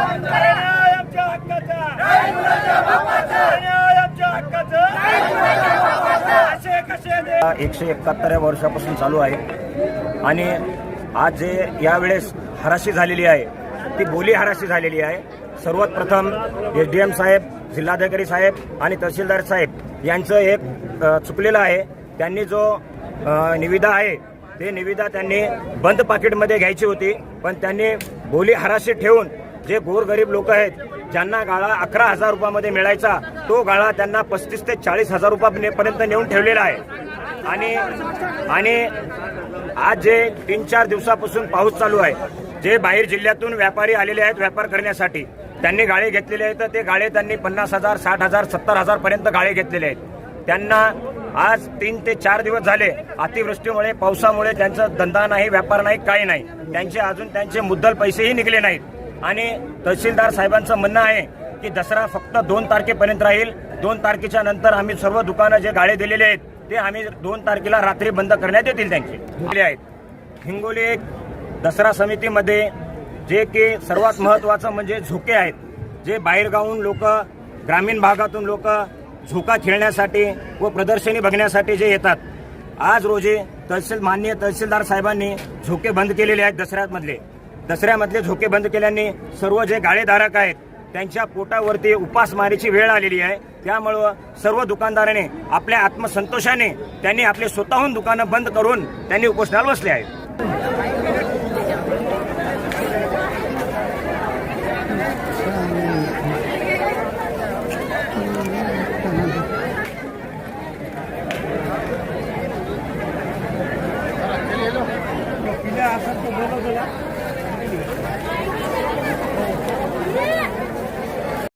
आमच्या हक्काचा, आमच्या हक्काचा, असे कसे दे 171 वर्षापासून चालू आहे आणि आज जे यावेळेस हराशी झालेली आहे ती बोली हराशी झालेली आहे। सर्वात प्रथम SDM साहेब, जिल्हाधिकारी साहेब आणि तहसीलदार साहेब यांचं एक चुकलेलं आहे। त्यांनी जो निविदा आहे ते निविदा त्यांनी बंद पाकिटमध्ये घ्यायची होती, पण त्यांनी बोली हराशी ठेवून जे गोरगरीब लोक आहेत ज्यांना गाळा 11,000 रुपयामध्ये मिळायचा तो गाळा त्यांना 35 ते 40,000 रुपयापर्यंत नेऊन ठेवलेला आहे। आणि आज जे 3-4 दिवसापासून पाऊस चालू आहे, जे बाहेर जिल्ह्यातून व्यापारी आलेले आहेत व्यापार करण्यासाठी, त्यांनी गाळे घेतलेले आहेत। ते गाळे त्यांनी 50,000, 60,000, 70,000 पर्यंत गाळे घेतलेले आहेत। त्यांना आज 3 ते 4 दिवस झाले अतिवृष्टीमुळे, पावसामुळे त्यांचा धंदा नाही, व्यापार नाही, काही नाही। त्यांचे मुद्दल पैसेही निघले नाहीत। आणि तहसीलदार साहेबांचं म्हणणं आहे की दसरा फक्त 2 तारखेपर्यंत राहील। 2 तारखेच्या नंतर आम्ही सर्व दुकानं जे गाळे दिलेले आहेत ते आम्ही 2 तारखेला रात्री बंद करण्यात येतील त्यांचे आहेत। हिंगोली दसरा समितीमध्ये जे की सर्वात महत्त्वाचं म्हणजे झोके आहेत, जे बाहेरगावून लोक, ग्रामीण भागातून लोक झोका खेळण्यासाठी व प्रदर्शनी बघण्यासाठी जे येतात, आज रोजी माननीय तहसीलदार साहेबांनी झोके बंद केलेले आहेत। दसऱ्यामधले झोके बंद केल्याने सर्व जे गाळेधारक आहेत त्यांच्या पोटावरती उपासमारीची वेळ आलेली आहे। त्यामुळं सर्व दुकानदारांनी आपल्या आत्मसंतोषाने त्यांनी आपले स्वतःहून दुकानं बंद करून त्यांनी उपोषणाला बसले आहेत।